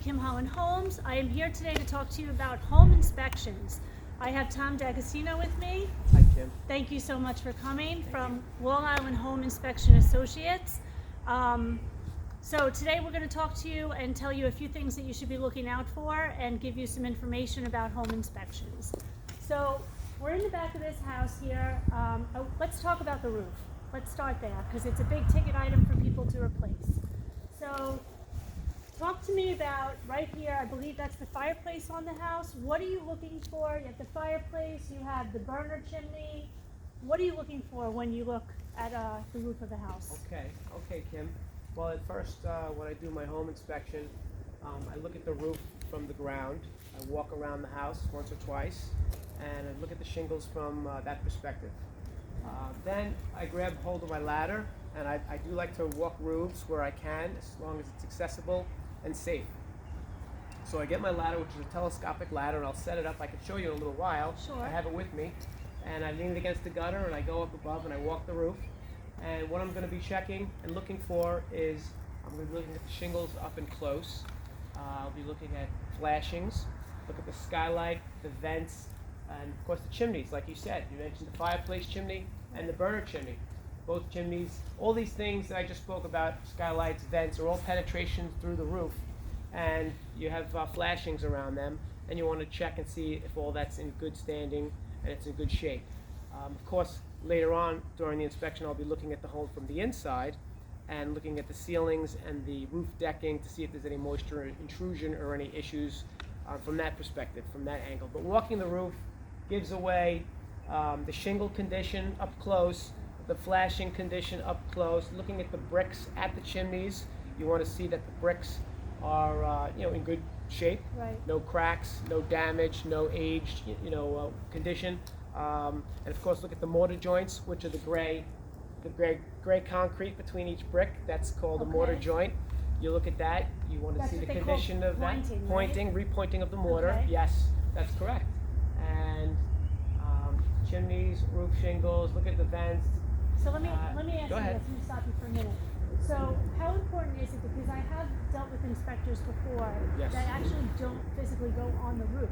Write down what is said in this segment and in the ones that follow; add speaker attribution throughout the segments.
Speaker 1: Kim Holland Homes. I am here today to talk to you about home inspections. I have Tom D'Agostino with me.
Speaker 2: Hi, Kim.
Speaker 1: Thank you so much for coming from Long Island Home Inspection Associates. So today we're going to talk to you and tell you a few things that you should be looking out for and give you some information about home inspections. So we're in the back of this house here. Let's talk about the roof. Let's start there because it's a big ticket item for people to replace. So talk to me about right here. I believe that's the fireplace on the house. What are you looking for? You have the fireplace, you have the burner chimney. What are you looking for when you look at the roof of the house?
Speaker 2: Okay, Kim. Well, at first, when I do my home inspection, I look at the roof from the ground. I walk around the house once or twice, and I look at the shingles from that perspective. Then I grab hold of my ladder, and I do like to walk roofs where I can, as long as it's accessible and safe. So I get my ladder, which is a telescopic ladder, and I'll set it up. I can show you in a little while.
Speaker 1: Sure.
Speaker 2: I have it with me. And I lean it against the gutter, and I go up above, and I walk the roof. And what I'm going to be checking and looking for is, I'm going to be looking at the shingles up and close. I'll be looking at flashings, look at the skylight, the vents, and of course the chimneys, like you said. You mentioned the fireplace chimney and the burner chimney. Both chimneys, all these things that I just spoke about, skylights, vents, are all penetrations through the roof. And you have flashings around them, and you want to check and see if all that's in good standing and it's in good shape. Of course, later on during the inspection, I'll be looking at the home from the inside and looking at the ceilings and the roof decking to see if there's any moisture intrusion or any issues from that perspective, from that angle. But walking the roof gives away the shingle condition up close, the flashing condition up close. Looking at the bricks at the chimneys, you want to see that the bricks are in good shape,
Speaker 1: Right.
Speaker 2: no cracks, no damage, no aged condition. And of course, look at the mortar joints, which are the gray concrete between each brick. That's called a mortar
Speaker 1: Okay.
Speaker 2: joint. You look at that. You want to
Speaker 1: That's
Speaker 2: see
Speaker 1: what
Speaker 2: the
Speaker 1: they call
Speaker 2: condition of that.
Speaker 1: pointing, right?
Speaker 2: Repointing of the mortar.
Speaker 1: Okay.
Speaker 2: Yes, that's correct. And chimneys, roof shingles. Look at the vents.
Speaker 1: So let me ask you this.
Speaker 2: Go ahead.
Speaker 1: Let me stop you for a minute. So how important is it, because I have dealt with inspectors before
Speaker 2: Yes.
Speaker 1: that actually don't physically go on the roof.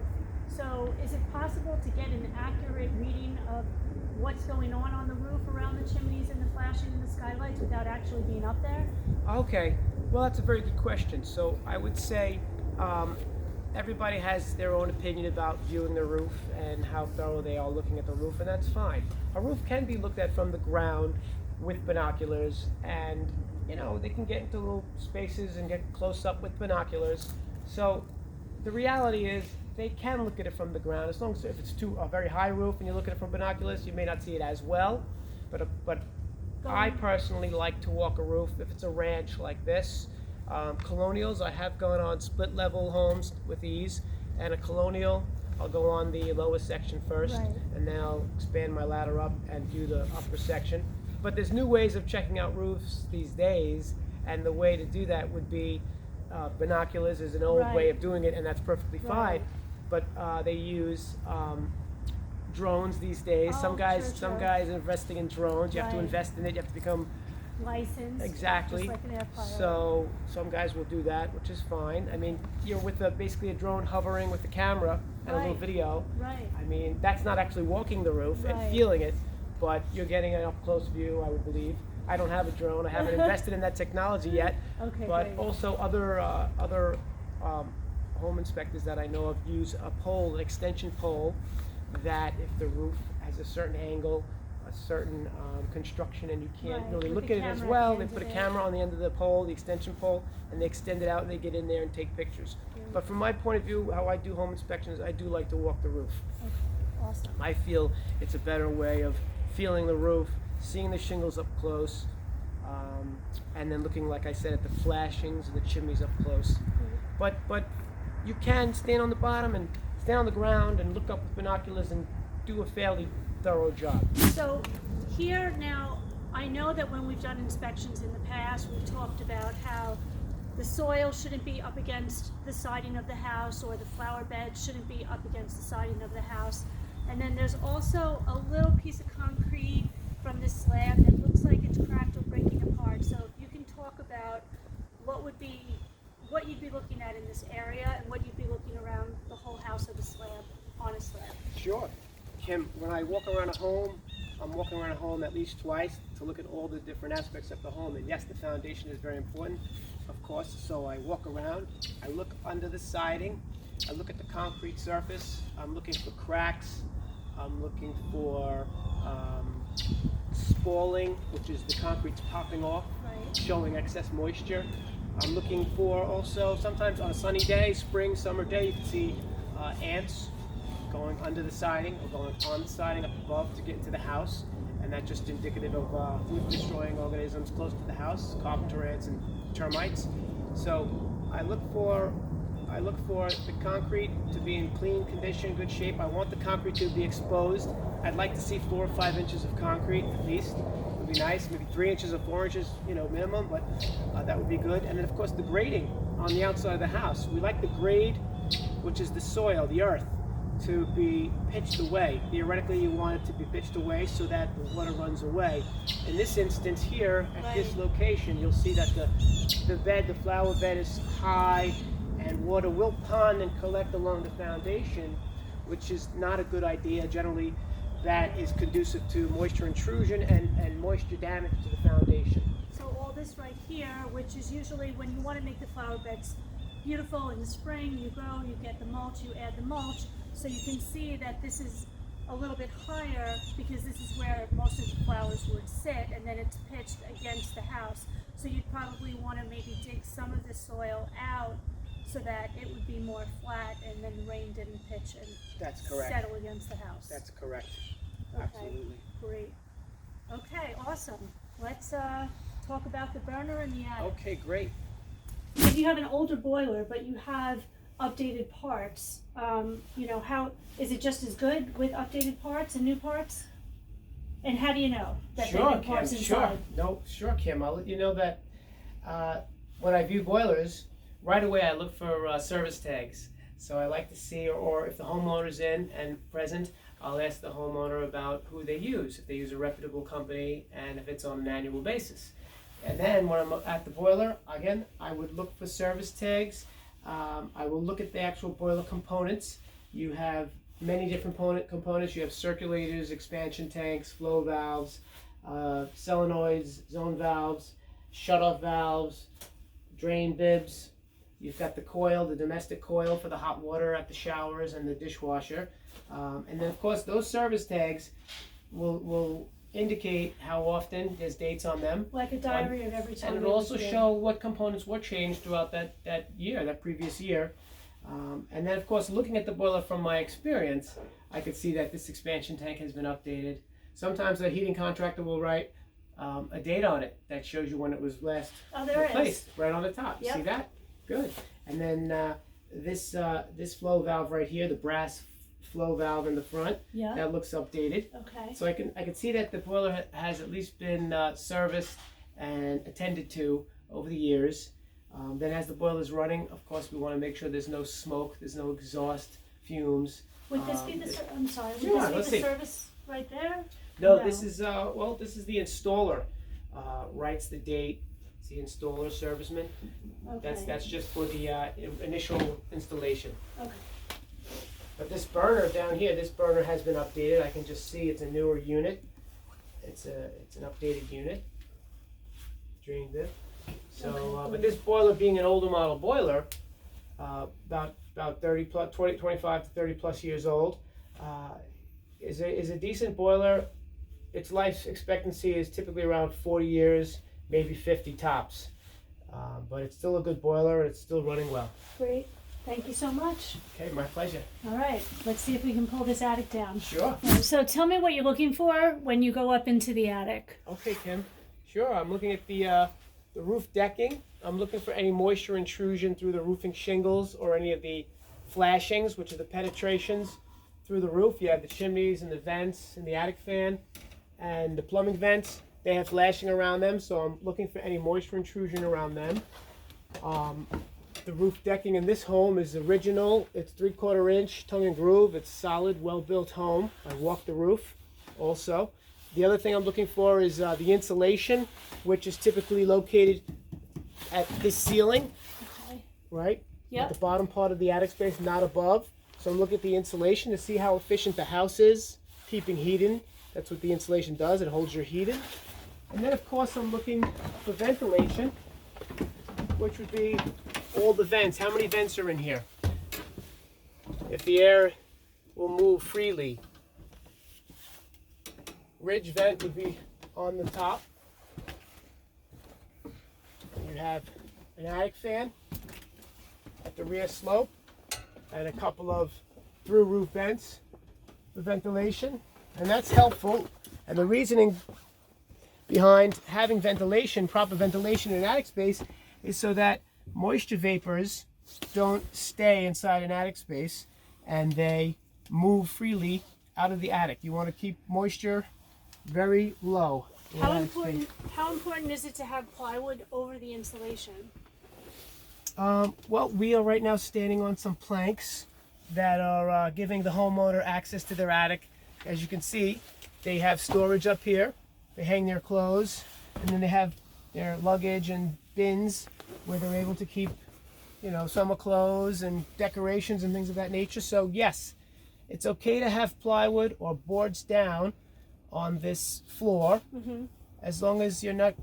Speaker 1: So is it possible to get an accurate reading of what's going on the roof around the chimneys and the flashing and the skylights without actually being up there?
Speaker 2: Okay, well, that's a very good question. So I would say everybody has their own opinion about viewing the roof and how thorough they are looking at the roof, and that's fine. A roof can be looked at from the ground with binoculars, and they can get into little spaces and get close up with binoculars. So the reality is they can look at it from the ground, as long as if it's a very high roof and you look at it from binoculars, you may not see it as well. But I personally like to walk a roof if it's a ranch like this. Colonials, I have gone on split level homes with ease, and a colonial, I'll go on the lowest section first,
Speaker 1: Right.
Speaker 2: and then I'll expand my ladder up and do the upper section. But there's new ways of checking out roofs these days, and the way to do that would be binoculars is an old
Speaker 1: Right.
Speaker 2: way of doing it, and that's perfectly
Speaker 1: Right.
Speaker 2: fine. But they use drones these days.
Speaker 1: Oh,
Speaker 2: Some guys are investing in drones. You have to
Speaker 1: Right.
Speaker 2: invest in it. You have to become
Speaker 1: Licensed?
Speaker 2: exactly.
Speaker 1: Just like an air pilot.
Speaker 2: So some guys will do that, which is fine. I mean, you're with basically a drone hovering with the camera and a little
Speaker 1: Right.
Speaker 2: video.
Speaker 1: Right.
Speaker 2: I mean, that's not actually walking the roof and
Speaker 1: Right.
Speaker 2: feeling it, but you're getting an up-close view, I would believe. I don't have a drone. I haven't invested in that technology yet.
Speaker 1: Okay,
Speaker 2: But
Speaker 1: great.
Speaker 2: also other home inspectors that I know of use a pole, an extension pole, that if the roof has a certain angle, a certain construction, and you can't
Speaker 1: Right,
Speaker 2: really
Speaker 1: with
Speaker 2: look
Speaker 1: the
Speaker 2: at it as
Speaker 1: camera at
Speaker 2: well,
Speaker 1: the
Speaker 2: they
Speaker 1: end
Speaker 2: put a
Speaker 1: of it.
Speaker 2: camera on the end of the pole, the extension pole, and they extend it out and they get in there and take pictures. But from my point of view, how I do home inspections, I do like to walk the roof.
Speaker 1: Okay. Awesome.
Speaker 2: I feel it's a better way of feeling the roof, seeing the shingles up close, and then looking, like I said, at the flashings and the chimneys up close. But you can stand on the bottom and stand on the ground and look up with binoculars and do a fairly thorough job.
Speaker 1: So here now, I know that when we've done inspections in the past, we've talked about how the soil shouldn't be up against the siding of the house, or the flower bed shouldn't be up against the siding of the house. And then there's also a little piece of concrete from this slab that looks like it's cracked or breaking apart. So if you can talk about what would be what you'd be looking at in this area and what you'd be looking around the whole house of a slab, on a slab.
Speaker 3: Sure. Kim, when I walk around a home, I'm walking around a home at least twice to look at all the different aspects of the home. And yes, the foundation is very important, of course. So I walk around, I look under the siding, I look at the concrete surface, I'm looking for cracks, I'm looking for spalling, which is the concrete's popping off,
Speaker 1: Right.
Speaker 3: showing excess moisture. I'm looking for also, sometimes on a sunny day, spring, summer day, you can see ants going under the siding or going on the siding up above to get into the house, and that's just indicative of root destroying organisms close to the house, carpenter ants and termites. So I look for the concrete to be in clean condition, good shape. I want the concrete to be exposed. I'd like to see 4 or 5 inches of concrete at least. It would be nice, maybe 3 inches or 4 inches, minimum, but that would be good. And then of course the grading on the outside of the house. We like the grade, which is the soil, the earth, to be pitched away. Theoretically, you want it to be pitched away so that the water runs away. In this instance here, at this location, you'll see that the flower bed is high, and water will pond and collect along the foundation, which is not a good idea. Generally, that is conducive to moisture intrusion and moisture damage to the foundation.
Speaker 1: So all this right here, which is usually when you want to make the flower beds beautiful in the spring, you go, you get the mulch, you add the mulch. So you can see that this is a little bit higher because this is where most of the flowers would sit, and then it's pitched against the house. So you'd probably want to maybe dig some of the soil out so that it would be more flat, and then the rain didn't pitch and
Speaker 3: That's correct.
Speaker 1: settle against the house.
Speaker 3: That's correct.
Speaker 1: Okay,
Speaker 3: Absolutely.
Speaker 1: great. Okay, awesome. Let's talk about the burner and the attic.
Speaker 3: Okay, great.
Speaker 1: If you have an older boiler, but you have updated parts, how is it just as good with updated parts and new parts? And how do you know that they
Speaker 3: Sure,
Speaker 1: have parts
Speaker 3: Kim.
Speaker 1: inside?
Speaker 3: Sure, Kim. I'll let you know that when I view boilers, right away I look for service tags. So I like to see, or if the homeowner's in and present, I'll ask the homeowner about who they use, if they use a reputable company, and if it's on an annual basis. And then when I'm at the boiler, again, I would look for service tags. I will look at the actual boiler components. You have many different components. You have circulators, expansion tanks, flow valves, solenoids, zone valves, shutoff valves, drain bibs. You've got the coil, the domestic coil for the hot water at the showers and the dishwasher. And then of course those service tags will indicate how often, there's dates on them.
Speaker 1: Like a diary of every time.
Speaker 3: And
Speaker 1: it
Speaker 3: it'll
Speaker 1: was
Speaker 3: also
Speaker 1: there.
Speaker 3: show what components were changed throughout that previous year. And then of course, looking at the boiler from my experience, I could see that this expansion tank has been updated. Sometimes the heating contractor will write a date on it that shows you when it was last
Speaker 1: Oh, there it is.
Speaker 3: replaced, right on the top.
Speaker 1: Yep.
Speaker 3: See that? Good. And then this flow valve right here, the brass flow valve in the front,
Speaker 1: Yeah.
Speaker 3: that looks updated.
Speaker 1: Okay.
Speaker 3: So I can see that the boiler has at least been serviced and attended to over the years. Then as the boiler is running, of course, we want to make sure there's no smoke, there's no exhaust fumes.
Speaker 1: Would this be the? I'm sorry. Would
Speaker 3: Sure,
Speaker 1: this be
Speaker 3: let's
Speaker 1: the
Speaker 3: see.
Speaker 1: service right there?
Speaker 3: No,
Speaker 1: No.
Speaker 3: this is this is the installer. Writes the date. It's the installer serviceman.
Speaker 1: Okay.
Speaker 3: That's just for the initial installation.
Speaker 1: Okay.
Speaker 3: But this burner down here, this burner has been updated. I can just see it's a newer unit. It's an updated unit. Drain bib. So,
Speaker 1: Okay,
Speaker 3: but this boiler being an older model boiler, about 30 plus, 25 to 30 plus years old, is a decent boiler. Its life expectancy is typically around 40 years, maybe 50 tops. But it's still a good boiler. It's still running well.
Speaker 1: Great. Thank you so much.
Speaker 3: Okay, my pleasure.
Speaker 1: All right. Let's see if we can pull this attic down.
Speaker 3: Sure.
Speaker 1: So tell me what you're looking for when you go up into the attic.
Speaker 3: Okay, Kim. Sure. I'm looking at the roof decking. I'm looking for any moisture intrusion through the roofing shingles or any of the flashings, which are the penetrations through the roof. You have the chimneys and the vents and the attic fan and the plumbing vents. They have flashing around them, so I'm looking for any moisture intrusion around them. The roof decking in this home is original. It's 3/4 inch tongue and groove. It's solid, well-built home. I walked the roof also. The other thing I'm looking for is the insulation, which is typically located at this ceiling.
Speaker 1: Okay.
Speaker 3: right?
Speaker 1: Yep.
Speaker 3: At the bottom part of the attic space, not above. So I'm looking at the insulation to see how efficient the house is, keeping heat in. That's what the insulation does. It holds your heat in. And then, of course, I'm looking for ventilation, which would be all the vents. How many vents are in here? If the air will move freely. Ridge vent would be on the top. You have an attic fan at the rear slope and a couple of through roof vents for ventilation, and that's helpful. And the reasoning behind having ventilation, proper ventilation in an attic space, is so that moisture vapors don't stay inside an attic space and they move freely out of the attic. You want to keep moisture very low in an attic space.
Speaker 1: How important is it to have plywood over the insulation?
Speaker 3: Well, we are right now standing on some planks that are giving the homeowner access to their attic. As you can see, they have storage up here. They hang their clothes, and then they have their luggage and bins where they're able to keep, you know, summer clothes and decorations and things of that nature. So yes, it's okay to have plywood or boards down on this floor, as long as you're not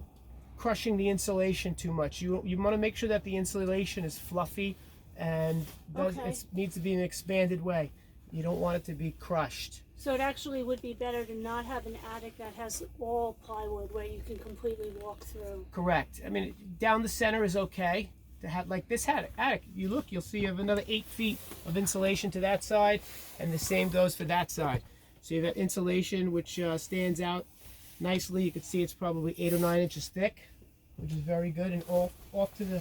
Speaker 3: crushing the insulation too much. You want to make sure that the insulation is fluffy and it needs to be in an expanded way. You don't want it to be crushed.
Speaker 1: So it actually would be better to not have an attic that has all plywood where you can completely walk through.
Speaker 3: Correct. I mean, down the center is okay to have, like this attic. You look, you'll see you have another 8 feet of insulation to that side, and the same goes for that side. So you have that insulation which stands out nicely. You can see it's probably 8 or 9 inches thick, which is very good. And off to the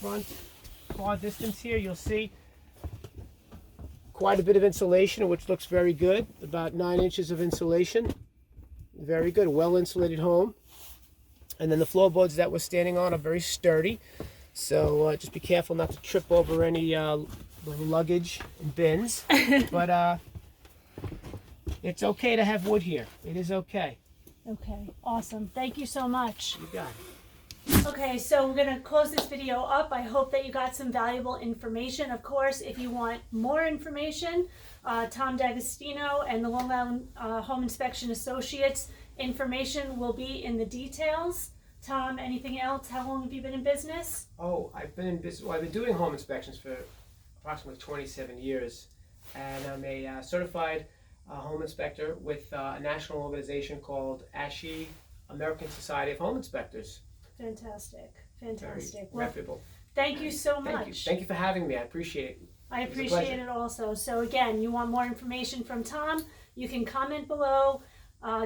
Speaker 3: front, far distance here, you'll see quite a bit of insulation, which looks very good. About 9 inches of insulation. Very good, well insulated home. And then the floorboards that we're standing on are very sturdy. So just be careful not to trip over any luggage and bins. But it's okay to have wood here. It is okay.
Speaker 1: Okay, awesome. Thank you so much.
Speaker 3: You got it.
Speaker 1: Okay, so we're going to close this video up. I hope that you got some valuable information. Of course, if you want more information, Tom D'Agostino and the Long Island Home Inspection Associates information will be in the details. Tom, anything else? How long have you been in business?
Speaker 3: Oh, I've been in business. Well, I've been doing home inspections for approximately 27 years, and I'm a certified home inspector with a national organization called ASHI, American Society of Home Inspectors.
Speaker 1: Fantastic,
Speaker 3: Very
Speaker 1: fantastic.
Speaker 3: reputable.
Speaker 1: Thank you so much.
Speaker 3: Thank you. Thank you for having me. I appreciate it.
Speaker 1: I
Speaker 3: It was a
Speaker 1: appreciate
Speaker 3: pleasure.
Speaker 1: it also. So again, you want more information from Tom, you can comment below.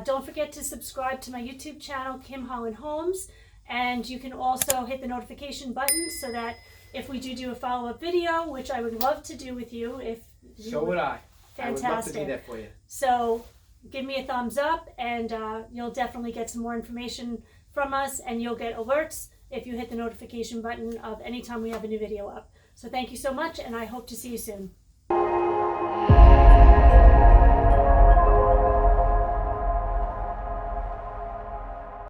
Speaker 1: Don't forget to subscribe to my YouTube channel, Kim Holland Homes, and you can also hit the notification button so that if we do a follow-up video, which I would love to do with you, if you
Speaker 3: So would I. I would love to
Speaker 1: Fantastic.
Speaker 3: be there for you.
Speaker 1: So give me a thumbs up, and you'll definitely get some more information from us, and you'll get alerts if you hit the notification button of any time we have a new video up. So thank you so much, and I hope to see you soon.